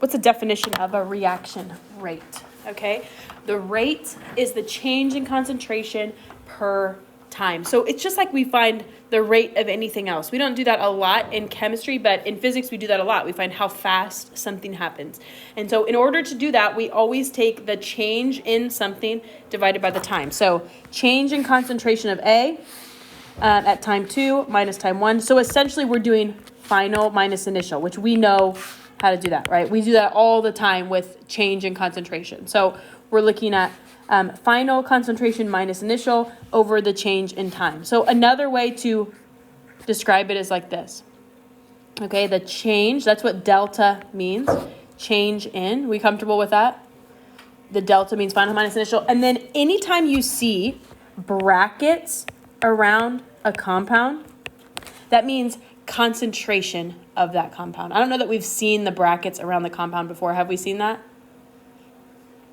what's the definition of a reaction rate? Okay, the rate is the change in concentration per time. So it's just like we find the rate of anything else. We don't do that a lot in chemistry, but in physics we do that a lot. We find how fast something happens. And so in order to do that, we always take the change in something divided by the time. So change in concentration of A at time 2 minus time 1. So essentially we're doing final minus initial, which we know how to do that, right? We do that all the time with change in concentration. So we're looking at final concentration minus initial over the change in time. So another way to describe it is like this. Okay, the change, that's what delta means. Change in, we comfortable with that? The delta means final minus initial. And then anytime you see brackets around a compound, that means concentration of that compound. I don't know that we've seen the brackets around the compound before. Have we seen that?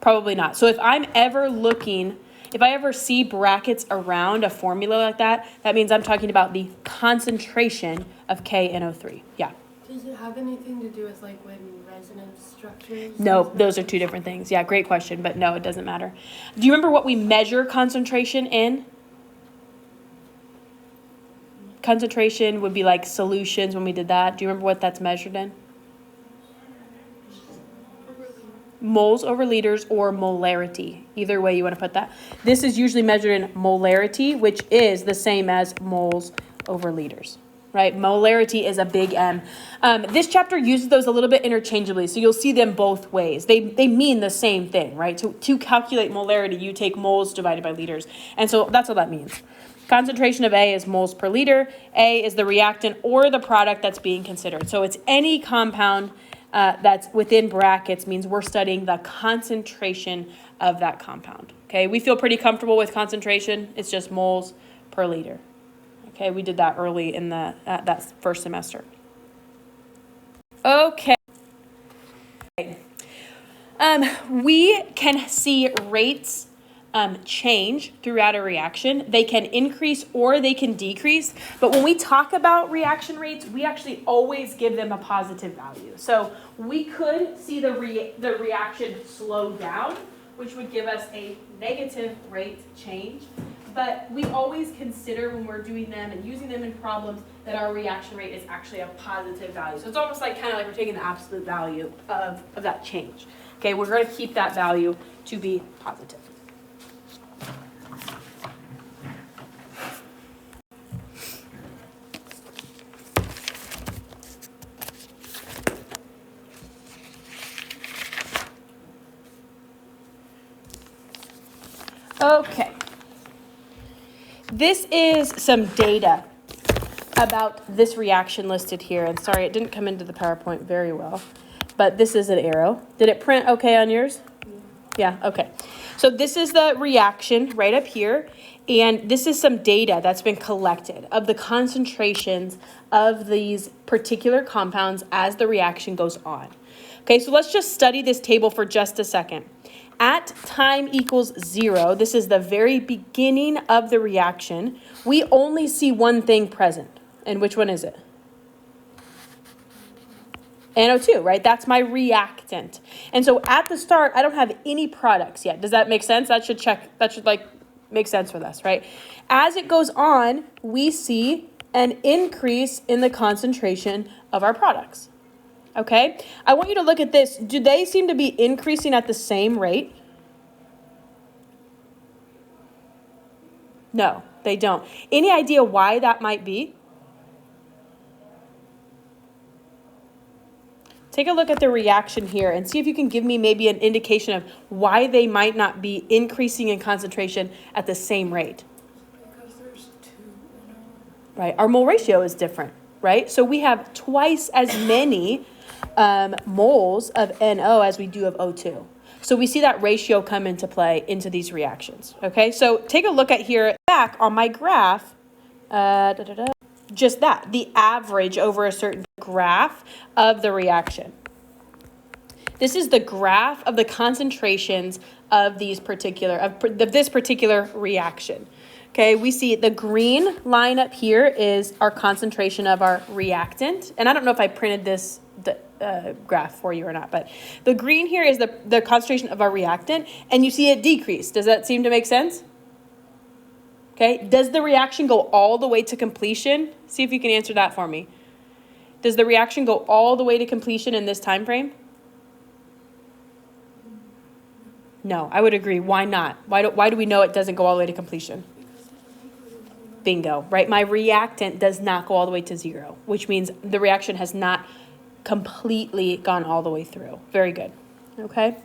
Probably not. So if I ever see brackets around a formula like that, that means I'm talking about the concentration of KNO3. Yeah. Does it have anything to do with like when resonance structures? No, those are two different things. Yeah, great question, but no, it doesn't matter. Do you remember what we measure concentration in? Concentration would be like solutions when we did that. Do you remember what that's measured in? Moles over liters or molarity. Either way you want to put that. This is usually measured in molarity, which is the same as moles over liters, right? Molarity is a big M. This chapter uses those a little bit interchangeably, so you'll see them both ways. They mean the same thing, right? To calculate molarity, you take moles divided by liters. And so that's what that means. Concentration of A is moles per liter. A is the reactant or the product that's being considered. So it's any compound that's within brackets, means we're studying the concentration of that compound. Okay, we feel pretty comfortable with concentration. It's just moles per liter. Okay, we did that early in that first semester. Okay. We can see rates change throughout a reaction. They can increase or they can decrease. But when we talk about reaction rates, we actually always give them a positive value. So we could see the reaction slow down, which would give us a negative rate change. But we always consider when we're doing them and using them in problems that our reaction rate is actually a positive value. So it's almost like kind of like we're taking the absolute value of that change. Okay, we're going to keep that value to be positive. Okay, this is some data about this reaction listed here. And sorry, it didn't come into the PowerPoint very well, but this is an arrow. Did it print okay on yours? Yeah, okay. So this is the reaction right up here. And this is some data that's been collected of the concentrations of these particular compounds as the reaction goes on. Okay, so let's just study this table for just a second. At time equals 0, this is the very beginning of the reaction, we only see one thing present. And which one is it? NO2, right? That's my reactant. And so at the start, I don't have any products yet. Does that make sense? That should make sense for us, right? As it goes on, we see an increase in the concentration of our products. Okay, I want you to look at this. Do they seem to be increasing at the same rate? No, they don't. Any idea why that might be? Take a look at the reaction here and see if you can give me maybe an indication of why they might not be increasing in concentration at the same rate. Because there's two. Right, our mole ratio is different, right? So we have twice as many moles of NO as we do of O2. So we see that ratio come into play into these reactions. Okay, so take a look at here back on my graph, just that, the average over a certain graph of the reaction. This is the graph of the concentrations of this particular reaction. Okay, we see the green line up here is our concentration of our reactant. And I don't know if I printed this graph for you or not. But the green here is the concentration of our reactant, and you see it decrease. Does that seem to make sense? Okay, does the reaction go all the way to completion? See if you can answer that for me. Does the reaction go all the way to completion in this time frame? No, I would agree. Why not? Why do we know it doesn't go all the way to completion? Bingo, right? My reactant does not go all the way to 0, which means the reaction has not completely gone all the way through. Very good. Okay.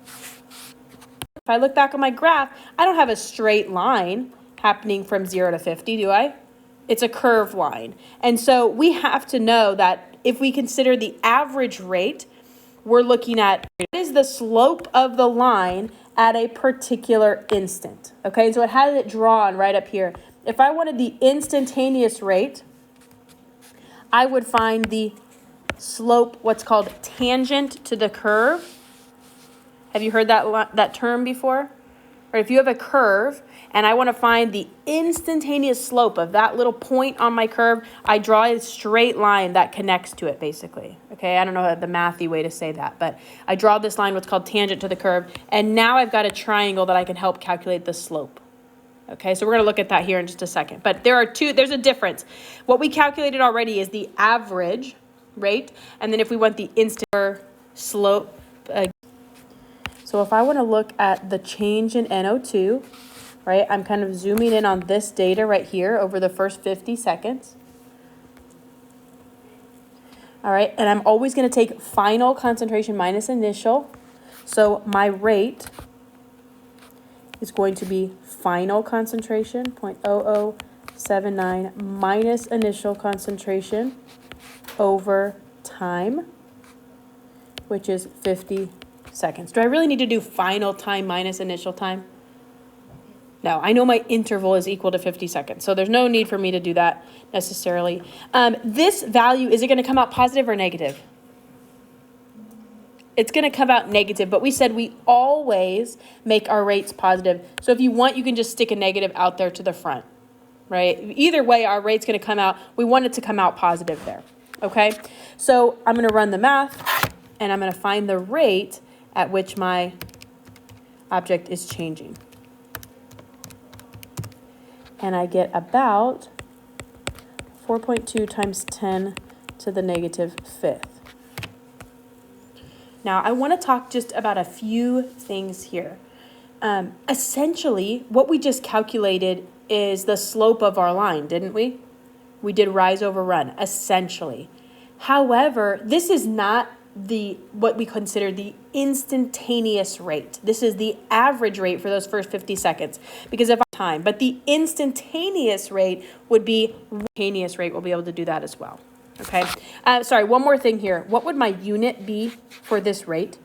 If I look back on my graph, I don't have a straight line happening from 0 to 50, do I? It's a curved line. And so we have to know that if we consider the average rate, we're looking at what is the slope of the line at a particular instant. Okay, so it has it drawn right up here. If I wanted the instantaneous rate, I would find the slope, what's called tangent to the curve. Have you heard that term before? Or if you have a curve and I want to find the instantaneous slope of that little point on my curve, I draw a straight line that connects to it, basically. Okay, I don't know the mathy way to say that, but I draw this line, what's called tangent to the curve, and now I've got a triangle that I can help calculate the slope. Okay, so we're going to look at that here in just a second. But there's a difference. What we calculated already is the average rate, and then if we want the instant slope, so if I want to look at the change in NO2, right, I'm kind of zooming in on this data right here over the first 50 seconds. All right, and I'm always going to take final concentration minus initial. So my rate is going to be final concentration, 0.0079, minus initial concentration over time, which is 50 seconds. Do I really need to do final time minus initial time? No, I know my interval is equal to 50 seconds, so there's no need for me to do that necessarily. This value, is it going to come out positive or negative? It's going to come out negative, but we said we always make our rates positive. So if you want, you can just stick a negative out there to the front, right? Either way, our rate's going to come out. We want it to come out positive there, okay? So I'm going to run the math, and I'm going to find the rate at which my object is changing. And I get about 4.2 times 10 to the negative fifth. Now, I want to talk just about a few things here. Essentially, what we just calculated is the slope of our line, didn't we? We did rise over run, essentially. However, this is not what we consider the instantaneous rate. This is the average rate for those first 50 seconds because of time. But the instantaneous rate would be instantaneous rate. We'll be able to do that as well. Okay. Sorry, one more thing here. What would my unit be for this rate?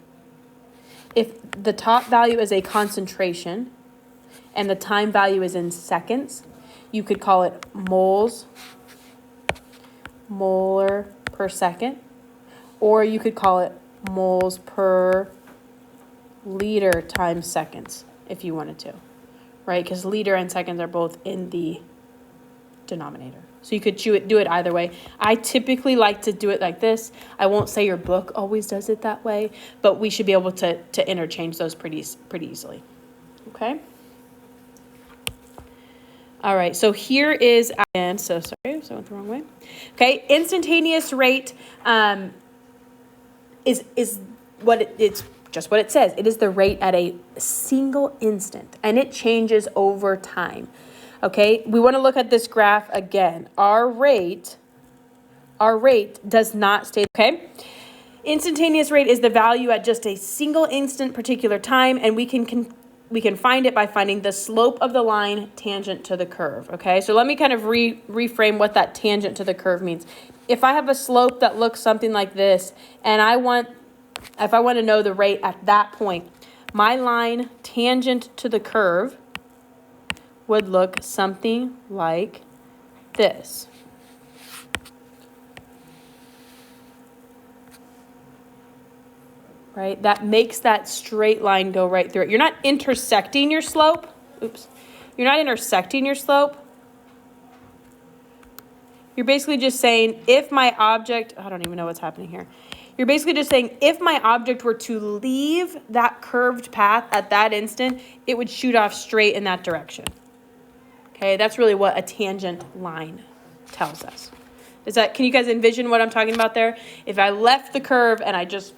If the top value is a concentration and the time value is in seconds, you could call it molar per second. Or you could call it moles per liter times seconds if you wanted to, right? Because liter and seconds are both in the denominator. So you could do it either way. I typically like to do it like this. I won't say your book always does it that way, but we should be able to interchange those pretty easily, okay? All right, so here is, and so sorry, so I went the wrong way. Okay, instantaneous rate, is what it's just what it says. It is the rate at a single instant, and it changes over time. Okay, we want to look at this graph again. Our rate does not stay. Okay, instantaneous rate is the value at just a single instant, particular time, and we can find it by finding the slope of the line tangent to the curve. Okay, so let me kind of reframe what that tangent to the curve means. If I have a slope that looks something like this, and if I want to know the rate at that point, my line tangent to the curve would look something like this. Right? That makes that straight line go right through it. You're not intersecting your slope. Oops. You're not intersecting your slope. You're basically just saying if my object, I don't even know what's happening here. You're basically just saying if my object were to leave that curved path at that instant, it would shoot off straight in that direction. Okay, that's really what a tangent line tells us. Can you guys envision what I'm talking about there? If I left the curve and I just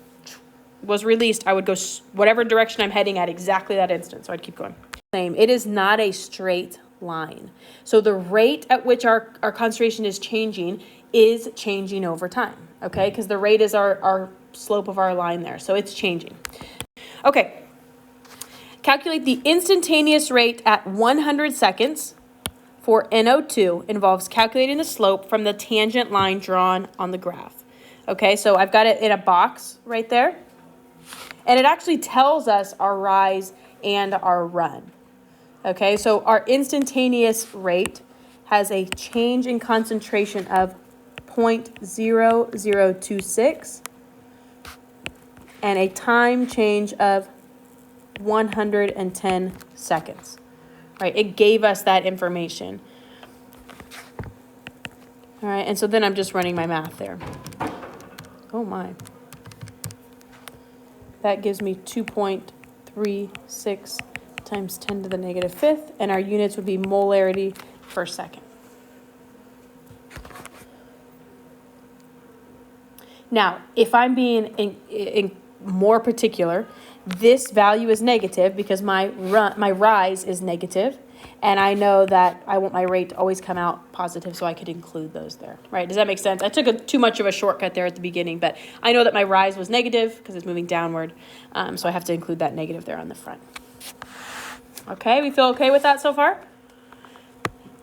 was released, I would go whatever direction I'm heading at exactly that instant. So I'd keep going. It is not a straight line. So the rate at which our concentration is changing over time, okay? Because the rate is our slope of our line there. So it's changing. Okay. Calculate the instantaneous rate at 100 seconds for NO2 involves calculating the slope from the tangent line drawn on the graph. Okay, so I've got it in a box right there. And it actually tells us our rise and our run. Okay, so our instantaneous rate has a change in concentration of 0.0026 and a time change of 110 seconds. Right, it gave us that information. All right, and so then I'm just running my math there. Oh my. That gives me 2.36 times 10 to the negative fifth, and our units would be molarity per second. Now, if I'm being in more particular, this value is negative because my rise is negative, and I know that I want my rate to always come out positive, so I could include those there, right? Does that make sense? I took too much of a shortcut there at the beginning, but I know that my rise was negative because it's moving downward, so I have to include that negative there on the front. Okay, we feel okay with that so far?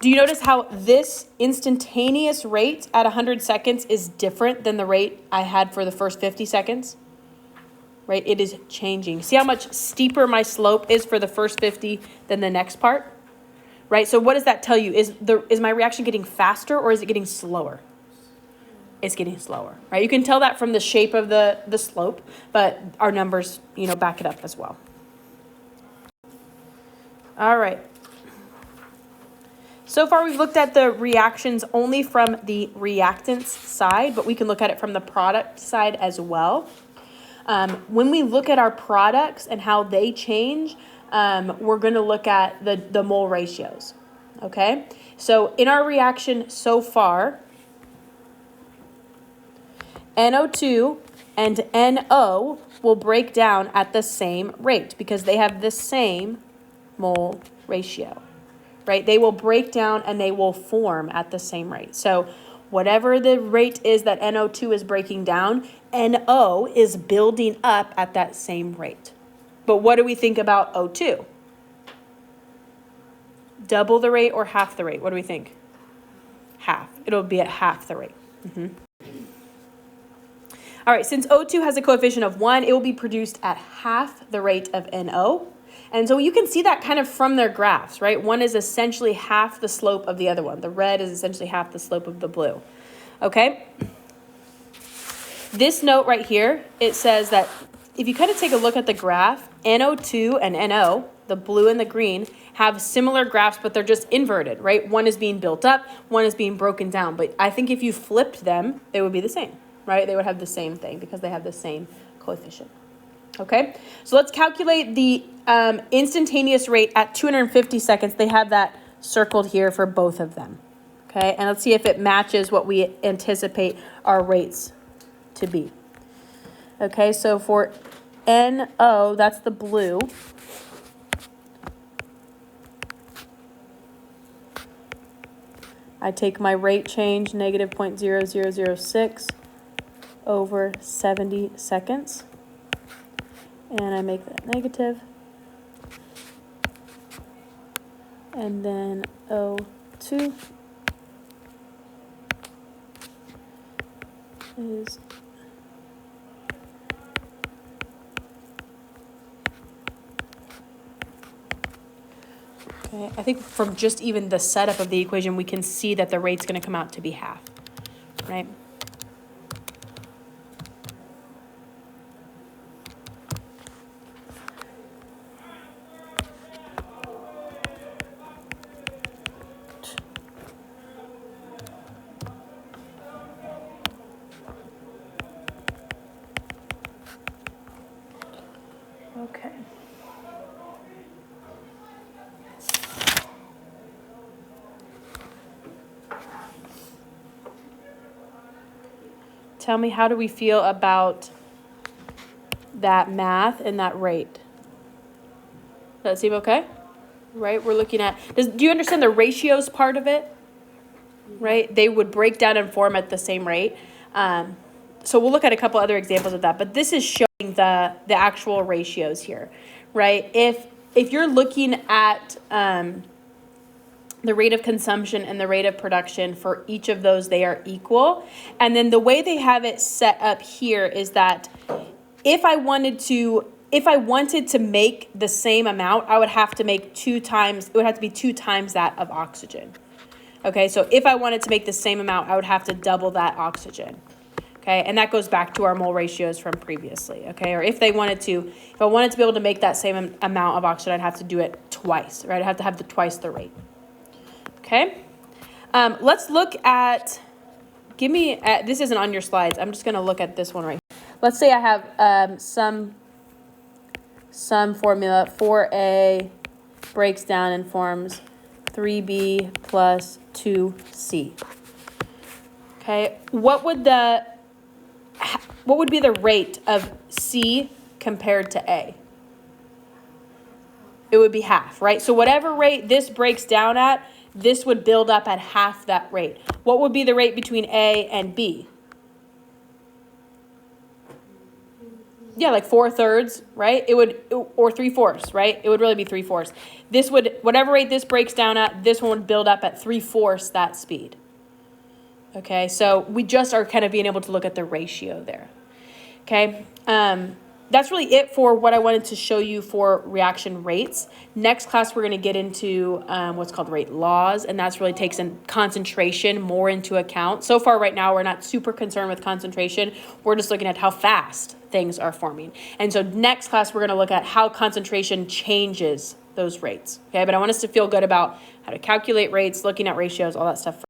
Do you notice how this instantaneous rate at 100 seconds is different than the rate I had for the first 50 seconds? Right, it is changing. See how much steeper my slope is for the first 50 than the next part? Right, so what does that tell you? Is my reaction getting faster or is it getting slower? It's getting slower, right? You can tell that from the shape of the slope, but our numbers, back it up as well. All right. So far, we've looked at the reactions only from the reactants side, but we can look at it from the product side as well. When we look at our products and how they change, we're going to look at the mole ratios, okay? So in our reaction so far, NO2 and NO will break down at the same rate because they have the same mole ratio, right? They will break down and they will form at the same rate. So whatever the rate is that NO2 is breaking down, NO is building up at that same rate. But what do we think about O2? Double the rate or half the rate? What do we think? Half. It'll be at half the rate. All right, since O2 has a coefficient of 1, it will be produced at half the rate of NO. And so you can see that kind of from their graphs, right? One is essentially half the slope of the other one. The red is essentially half the slope of the blue. Okay? This note right here, it says that if you kind of take a look at the graph, NO2 and NO, the blue and the green, have similar graphs, but they're just inverted, right? One is being built up, one is being broken down. But I think if you flipped them, they would be the same, right? They would have the same thing because they have the same coefficient. Okay, so let's calculate the instantaneous rate at 250 seconds. They have that circled here for both of them. Okay, and let's see if it matches what we anticipate our rates to be. Okay, so for NO, that's the blue. I take my rate change, negative 0.0006 over 70 seconds. And I make that negative. And then O2 is okay. I think from just even the setup of the equation, we can see that the rate's going to come out to be half, right? tell me, how do we feel about that math and that rate? Does that seem okay? Right? We're looking at, do you understand the ratios part of it? Right? They would break down and form at the same rate. So we'll look at a couple other examples of that, but this is showing the actual ratios here, right? If you're looking at the rate of consumption and the rate of production for each of those, they are equal. And then the way they have it set up here is that if I wanted to make the same amount, I would have to make it would have to be 2 times that of oxygen. Okay, so if I wanted to make the same amount, I would have to double that oxygen. Okay, and that goes back to our mole ratios from previously. Okay, or if I wanted to be able to make that same amount of oxygen, I'd have to do it twice, right? I'd have to have twice the rate. Okay, let's look at, this isn't on your slides. I'm just going to look at this one right here. Let's say I have some formula. 4A breaks down and forms 3B plus 2C. Okay, what would be the rate of C compared to A? It would be half, right? So whatever rate this breaks down at, this would build up at half that rate. What would be the rate between A and B? Yeah, like 4/3, right? Or 3/4, right? It would really be 3/4. Whatever rate this breaks down at, this one would build up at 3/4 that speed. Okay, so we just are kind of being able to look at the ratio there. Okay, that's really it for what I wanted to show you for reaction rates. Next class, we're going to get into what's called rate laws, and that's really takes in concentration more into account. So far right now, we're not super concerned with concentration. We're just looking at how fast things are forming. And so next class, we're going to look at how concentration changes those rates. Okay, but I want us to feel good about how to calculate rates, looking at ratios, all that stuff.